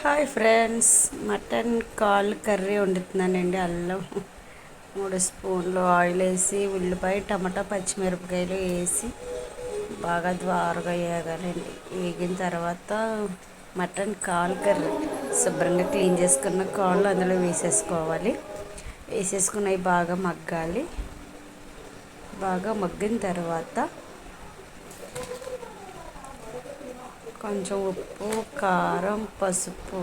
Hi friends, mutton కాల్ curry వండుతున్నానండి. అల్లం 3 స్పూన్లు ఆయిల్ వేసి ఉల్లిపాయ టమాటా పచ్చిమిరపకాయలు వేసి బాగా ద్వారగా వేగాలండి. వేగిన తర్వాత మటన్ కాల్ కర్రీ శుభ్రంగా క్లీన్ చేసుకున్న కాళ్ళు అందులో వేసేసుకోవాలి. వేసేసుకుని అవి బాగా మగ్గాలి. బాగా మగ్గిన తర్వాత కొంచెం ఉప్పు, కారం, పసుపు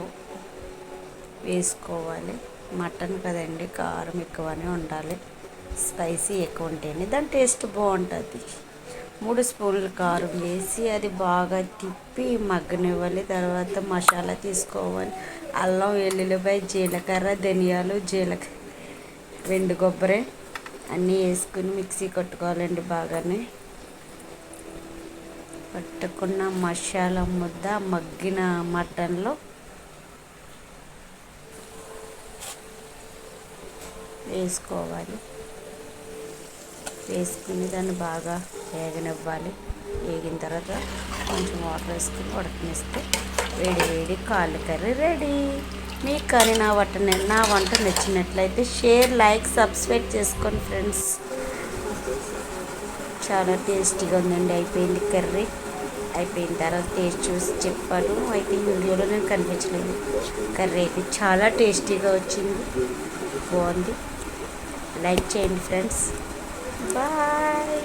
వేసుకోవాలి. మటన్ కదండి, కారం ఎక్కువనే ఉండాలి. స్పైసీ ఎక్కువ ఉంటేనే దాని టేస్ట్ బాగుంటుంది. 3 స్పూన్లు కారం వేసి అది బాగా తిప్పి మగ్గనివ్వాలి. తర్వాత మసాలా తీసుకోవాలి. అల్లం, వెల్లుల్లిపాయ, జీలకర్ర, ధనియాలు, ఎండు కొబ్బరి అన్నీ వేసుకుని మిక్సీ కొట్టుకోవాలండి. బాగానే పట్టుకున్న మసాలా ముద్ద మగ్గిన మటన్లో వేసుకోవాలి. వేసుకుని దాన్ని బాగా వేగనివ్వాలి. వేగిన తర్వాత కొంచెం వాటర్ వేసుకుని ఉడకనిస్తే వేడి వేడి కాళ్ళు కర్రీ రెడీ. మీకు కానీ నా వంట నచ్చినట్లయితే షేర్, లైక్, సబ్స్క్రైబ్ చేసుకోండి ఫ్రెండ్స్. చాలా టేస్టీగా ఉందండి. అయిపోయింది కర్రీ. అయిపోయిన తర్వాత టేస్ట్ చూసి చెప్పాను. అయితే ఈ వీడియోలో నేను కనిపించలేదు. కర్రీ అయితే చాలా టేస్టీగా వచ్చింది, బాగుంది. లైక్ చేయండి ఫ్రెండ్స్. బాయ్.